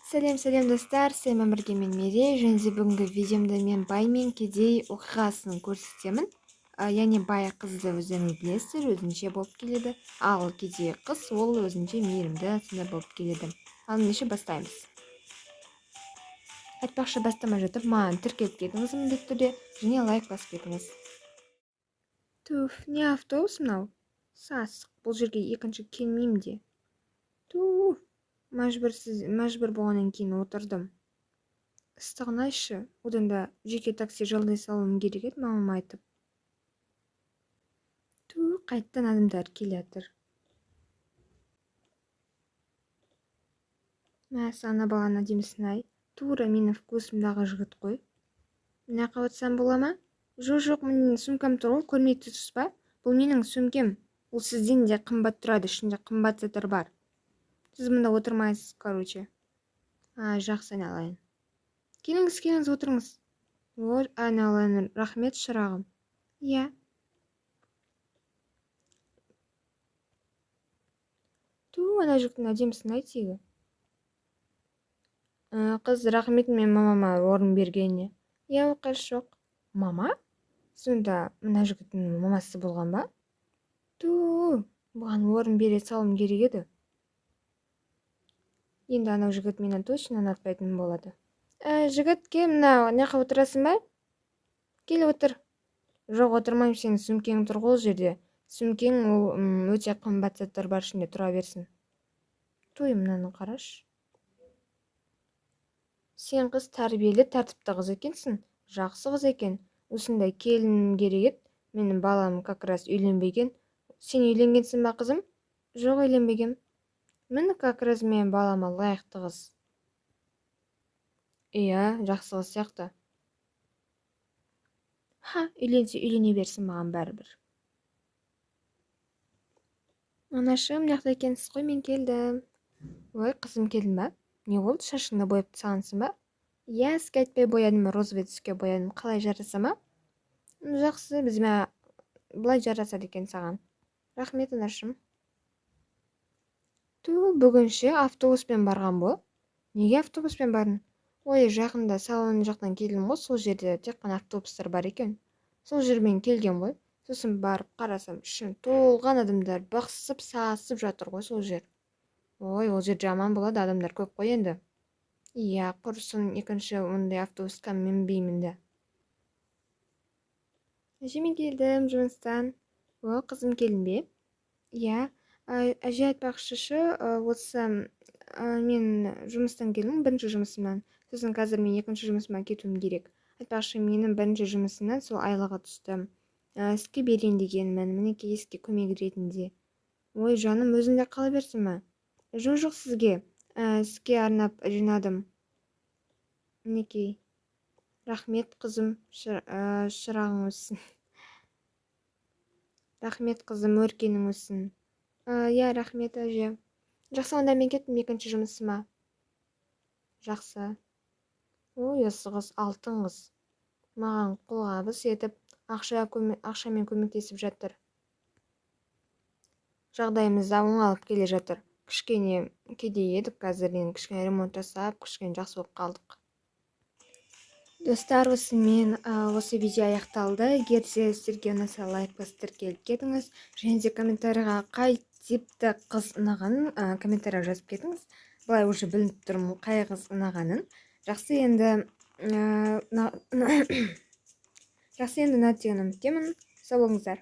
Сәлем достар, сенімен бірге мен Мерей, және де бүгінгі видеомда мен бай мен кедей оқиғасын көрсетемін. Яғни бай қызды өздеріңіз білесіздер, өзінше болып келеді, ал кедей қыз ол өзінше мейірімді сондай болып келеді. Ал ендеше бастаймыз. Айтпақшы бастамай жатып, маған тіркеліп кетіңіз міндетті түрде, және лайк басып кетіңіз. Туф, не автобус мынау? Сасық, бұл жерге екінші келмеймін де. Туф, мәжбүр болғаннан кейін отырдым. Ыстығын айтшы, одан да жеке такси жалдай салуым керек еді мамам айтып. Қайттан адамдар келе жатыр. Мәсі баланы әдемісін ай, тура менің вкусымдағы жігіт қой. Мына қауатсам бола ма? Жоқ, менің сумкам тұр ғой, көрмей тұрсыз ба? Бұл менің сөмкем. Ол сізден де қымбат тұрады, ішінде қымбат заттар бар. Сіз мұнда отырмайсыз, короче. Жақсы, айналайын. Келіңіз, отырыңыз. Айналайын, рахмет шырағым. Иә. Ана жігіттің әдемісін ай тегі. Қыз рахмет мен мамама орын бергеніне. Иә, оқасы жоқ. Мама? Сонда мына жігіттің мамасы болған ба? Бұған орын бере салым керек еді. Енді анау жігіт мені точно ұнатпайтын болады. Жігіт, кел, мына отырасың ба? Кел отыр. Жоқ, отырмайым, сенің сөмкең тұр ғой жерде. Сөмкең ол өте қымбат заттар бар ішінде, тұра берсін. Мынаны қараш. Сен қыз тәрбиелі, тәртіпті қыз екенсің. Жақсы қыз екен. Осындай келін керек еді. Менің балам как раз үйленбеген. Сен үйленгенсің ба, қызым? Жоқ, үйленбегем. Мені как раз мен балама лайықты қыз. Иә, жақсы қыз сияқты. Үйленсе үйлене берсін, маған бәрібір. Анашым, жақта екенсіз ғой, мен келдім. Ой, қызым, келдің ба? Не болды, шашыңды бояп тастағансың ба? Иә, сізге айтпай боядым, розовый түске боядым. Қалай жараса ма? Жақсы, бізме былай жарасады екен саған. Рахмет, анашым. Бүгінше автобуспен барған бұл. Неге автобуспен бардың? Ой, жақында салон жақтан келдім ғой, сол жерде тек қана автобустар бар екен. Сол жермен келген ғой. Сосын барып қарасам, ішін толған адамдар бықсып, сасып жатыр ғой сол жер. Ой, ол жер жаман болады, адамдар көп қой енді. Иә, құрсын, екінші ондай автобусқа мінбеймін де. Әжемен келдім жұмыстан. Қызым, келдің бе? Иә, әже, айтпақшышы, осы мен жұмыстан келдім, бірінші жұмысымнан. Сосын қазір мен екінші жұмысыма кетуім керек. Айтпақшы, менің бірінші жұмысымнан сол айлығы түсті. Іске берейін дегенмін, мінекей іске көмек ретінде. Ой, жаным, өзіңде қала берсін ме? Жоқ, сізге. Іске арнап жинадым. Мінекей. Рахмет, қызым, шырағың өссін. Рахмет, қызым, өркенің өссін. Иә, рахмет, әже. Жақсы, онда мен кеттім екінші жұмысыма. Жақсы. Ой, осы қыз алтын қыз. Маған қолғабыс етіп, ақшамен көмектесіп жатыр. Жағдайымызда оңалып келе жатыр. Кішкене кедей едік, қазір кішкене ремонт жасап, кішкене жақсы болып қалдық. Достар, осы видео аяқталды. Егер сіздерге ұнаса, лайк басып тіркеліп кетіңіз. Және де комментарийға қай типті қыз ұнағанын комментарийға жазып кетіңіз. Былай уже білініп тұрмын қай қыз ұнағанын. Жақсы, енді ұнады деген үміттемін. Сау болыңыздар.